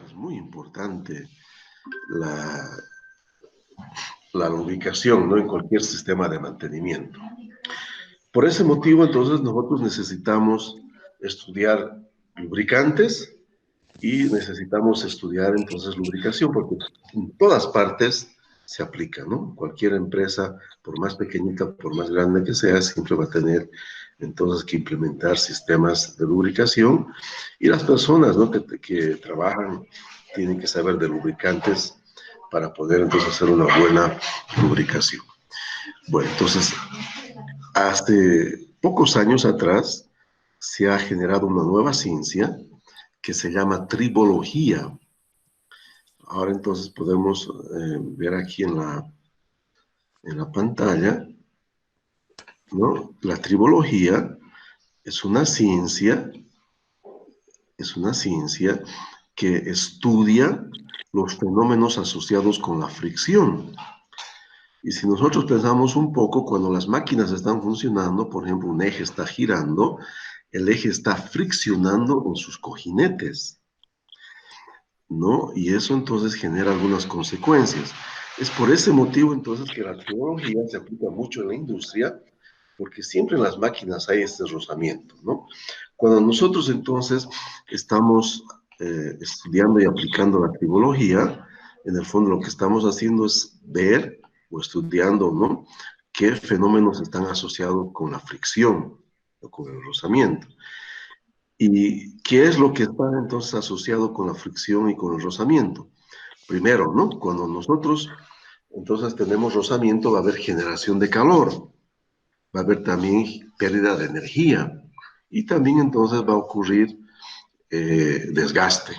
Es muy importante la, la lubricación, ¿no? En cualquier sistema de mantenimiento. Por ese motivo, entonces, nosotros necesitamos estudiar lubricantes y necesitamos estudiar, entonces, lubricación, porque en todas partes se aplica, ¿no? Cualquier empresa, por más pequeñita, por más grande que sea, siempre va a tener, entonces, que implementar sistemas de lubricación y las personas, ¿no? que trabajan tienen que saber de lubricantes para poder, entonces, hacer una buena lubricación. Bueno, entonces, hace pocos años atrás se ha generado una nueva ciencia que se llama tribología. Ahora entonces podemos ver aquí en la pantalla, ¿no? La tribología es es una ciencia que estudia los fenómenos asociados con la fricción. Y si nosotros pensamos un poco, cuando las máquinas están funcionando, por ejemplo, un eje está girando, el eje está friccionando en sus cojinetes, ¿no? Y eso entonces genera algunas consecuencias. Es por ese motivo entonces que la tecnología se aplica mucho en la industria, porque siempre en las máquinas hay este rozamiento, ¿no? Cuando nosotros entonces estamos estudiando y aplicando la tribología, en el fondo lo que estamos haciendo es ver o estudiando, ¿no? Qué fenómenos están asociados con la fricción o con el rozamiento. ¿Y qué es lo que está entonces asociado con la fricción y con el rozamiento? Primero, ¿no? Cuando nosotros entonces tenemos rozamiento, va a haber generación de calor, va a haber también pérdida de energía y también entonces va a ocurrir desgaste.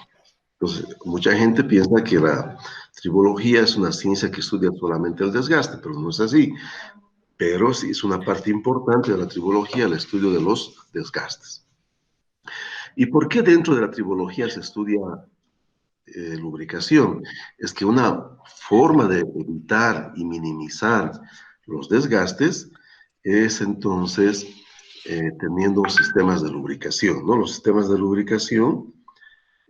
Entonces, mucha gente piensa que la tribología es una ciencia que estudia solamente el desgaste, pero no es así. Pero sí es una parte importante de la tribología el estudio de los desgastes. ¿Y por qué dentro de la tribología se estudia lubricación? Es que una forma de evitar y minimizar los desgastes es entonces teniendo sistemas de lubricación, ¿no? Los sistemas de lubricación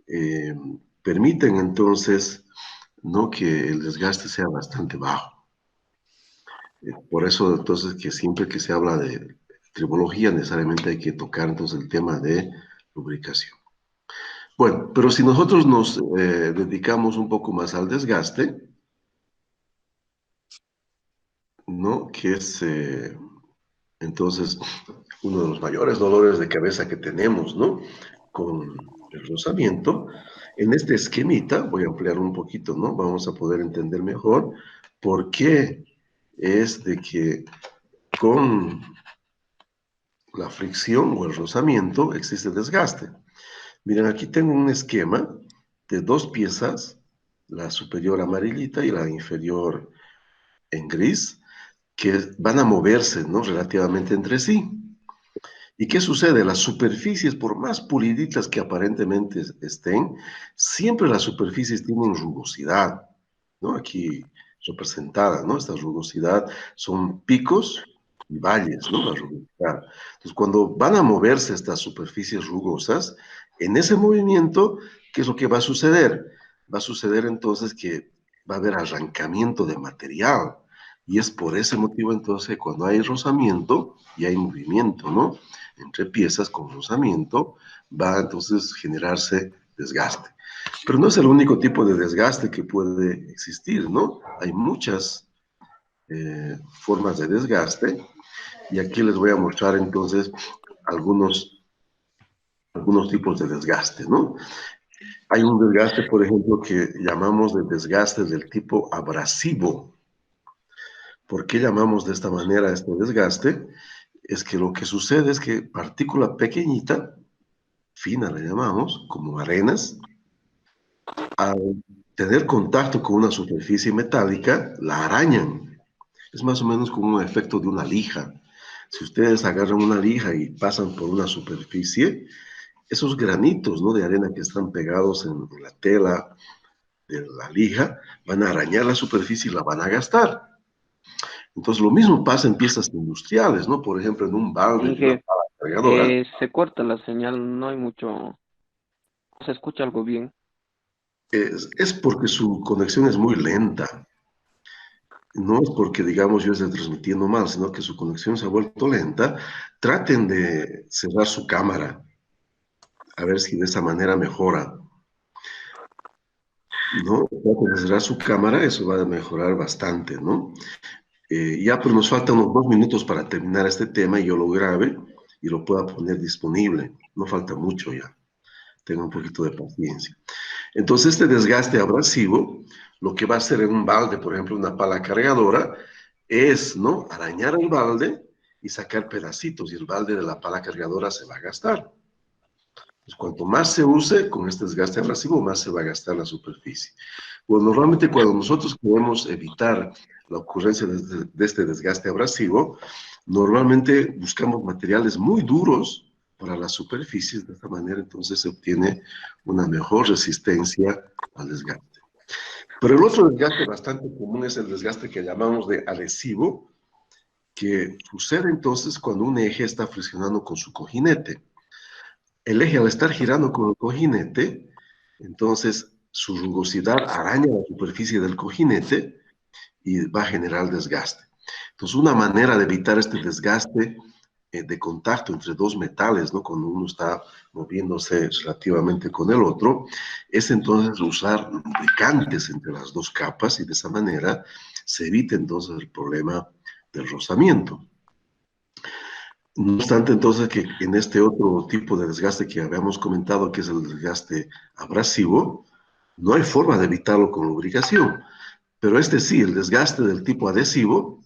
eh, permiten entonces, ¿no? Que el desgaste sea bastante bajo. Por eso entonces que siempre que se habla de tribología necesariamente hay que tocar entonces el tema de lubricación. Bueno, pero si nosotros nos dedicamos un poco más al desgaste, ¿no? Que es entonces uno de los mayores dolores de cabeza que tenemos, ¿no? Con el rozamiento. En este esquemita, voy a ampliar un poquito, ¿no? Vamos a poder entender mejor por qué es de que con la fricción o el rozamiento existe desgaste. Miren, aquí tengo un esquema de dos piezas, la superior amarillita y la inferior en gris, que van a moverse, ¿no? Relativamente entre sí. ¿Y qué sucede? Las superficies, por más puliditas que aparentemente estén, siempre las superficies tienen rugosidad, ¿no? Aquí representada, ¿no? Esta rugosidad son picos y valles, ¿no? La rugosidad. Entonces, cuando van a moverse estas superficies rugosas, en ese movimiento, ¿qué es lo que va a suceder? Va a suceder entonces que va a haber arrancamiento de material. Y es por ese motivo entonces cuando hay rozamiento y hay movimiento, ¿no? Entre piezas con rozamiento, va entonces a generarse desgaste. Pero no es el único tipo de desgaste que puede existir, ¿no? Hay muchas formas de desgaste y aquí les voy a mostrar entonces algunos, algunos tipos de desgaste, ¿no? Hay un desgaste, por ejemplo, que llamamos de desgaste del tipo abrasivo. ¿Por qué llamamos de esta manera este desgaste? Es que lo que sucede es que partícula pequeñita, fina la llamamos, como arenas, al tener contacto con una superficie metálica, la arañan. Es más o menos como un efecto de una lija. Si ustedes agarran una lija y pasan por una superficie, esos granitos, ¿no? De arena que están pegados en la tela de la lija van a arañar la superficie y la van a gastar. Entonces, lo mismo pasa en piezas industriales, ¿no? Por ejemplo, en un balde de una Inge, pala cargadora. se corta la señal, no hay mucho, no se escucha algo bien. Es porque su conexión es muy lenta. No es porque, digamos, yo esté transmitiendo mal, sino que su conexión se ha vuelto lenta. Traten de cerrar su cámara, a ver si de esa manera mejora, ¿no? Traten de cerrar su cámara, eso va a mejorar bastante, ¿no? Ya pues nos faltan unos 2 minutos para terminar este tema y yo lo grabe y lo pueda poner disponible. No falta mucho ya. Tenga un poquito de paciencia. Entonces, este desgaste abrasivo, lo que va a hacer en un balde, por ejemplo, una pala cargadora, es, ¿no? Arañar el balde y sacar pedacitos y el balde de la pala cargadora se va a gastar. Pues cuanto más se use con este desgaste abrasivo, más se va a gastar la superficie. Pues normalmente cuando nosotros queremos evitar la ocurrencia de este desgaste abrasivo, normalmente buscamos materiales muy duros para las superficies, de esta manera entonces se obtiene una mejor resistencia al desgaste. Pero el otro desgaste bastante común es el desgaste que llamamos de adhesivo, que sucede entonces cuando un eje está friccionando con su cojinete. El eje al estar girando con el cojinete, entonces su rugosidad araña la superficie del cojinete y va a generar desgaste. Entonces, una manera de evitar este desgaste de contacto entre dos metales, ¿no? Cuando uno está moviéndose relativamente con el otro, es entonces usar lubricantes entre las dos capas y de esa manera se evita entonces el problema del rozamiento. No obstante, entonces, que en este otro tipo de desgaste que habíamos comentado, que es el desgaste abrasivo, no hay forma de evitarlo con lubricación. Pero este sí, el desgaste del tipo adhesivo,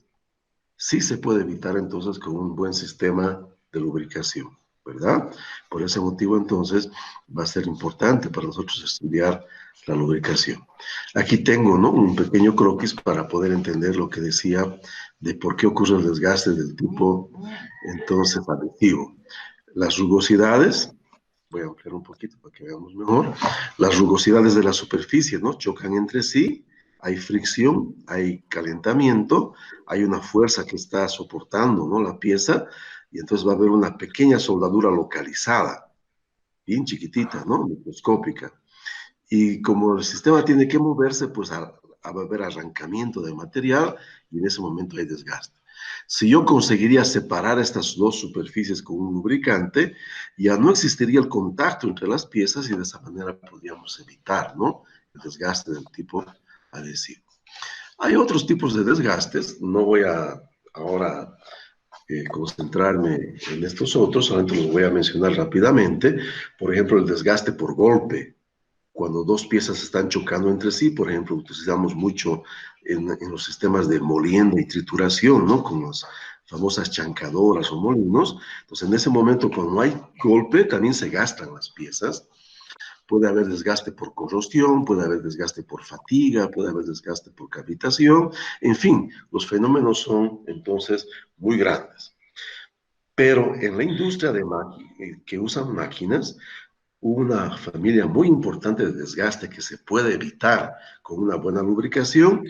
sí se puede evitar entonces con un buen sistema de lubricación, ¿verdad? Por ese motivo, entonces, va a ser importante para nosotros estudiar la lubricación. Aquí tengo, ¿no? Un pequeño croquis para poder entender lo que decía de por qué ocurre el desgaste del tipo, entonces, adhesivo. Las rugosidades, voy a ampliar un poquito para que veamos mejor, las rugosidades de la superficie, ¿no? Chocan entre sí, hay fricción, hay calentamiento, hay una fuerza que está soportando, ¿no? La pieza, y entonces va a haber una pequeña soldadura localizada, bien chiquitita, ¿no? Microscópica. Y como el sistema tiene que moverse, pues va a haber arrancamiento de material y en ese momento hay desgaste. Si yo conseguiría separar estas dos superficies con un lubricante, ya no existiría el contacto entre las piezas y de esa manera podríamos evitar, ¿no? El desgaste del tipo adhesivo. Hay otros tipos de desgastes, no voy a ahora concentrarme en estos otros, solamente los voy a mencionar rápidamente. Por ejemplo, el desgaste por golpe. Cuando dos piezas están chocando entre sí, por ejemplo, utilizamos mucho en los sistemas de molienda y trituración, ¿no? Con las famosas chancadoras o molinos. Entonces, en ese momento, cuando hay golpe, también se gastan las piezas. Puede haber desgaste por corrosión, puede haber desgaste por fatiga, puede haber desgaste por cavitación. En fin, los fenómenos son entonces muy grandes. Pero en la industria que usan máquinas, una familia muy importante de desgaste que se puede evitar con una buena lubricación,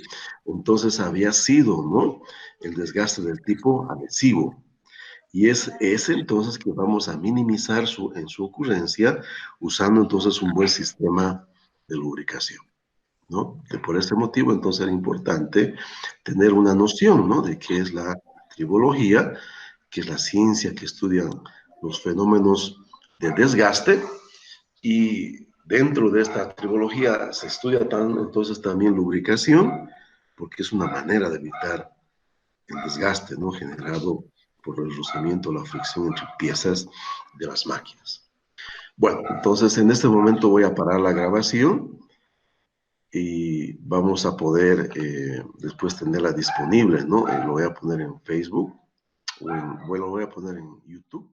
entonces había sido, ¿no? El desgaste del tipo adhesivo. Y es ese entonces que vamos a minimizar en su ocurrencia usando entonces un buen sistema de lubricación, ¿no? Por ese motivo entonces era importante tener una noción, ¿no? De qué es la tribología, que es la ciencia que estudia los fenómenos de desgaste y dentro de esta tribología se estudia entonces también lubricación, porque es una manera de evitar el desgaste, ¿no? Generado por el rozamiento, la fricción entre piezas de las máquinas. Bueno, entonces en este momento voy a parar la grabación y vamos a poder después tenerla disponible, ¿no? Lo voy a poner en Facebook o bueno, lo voy a poner en YouTube.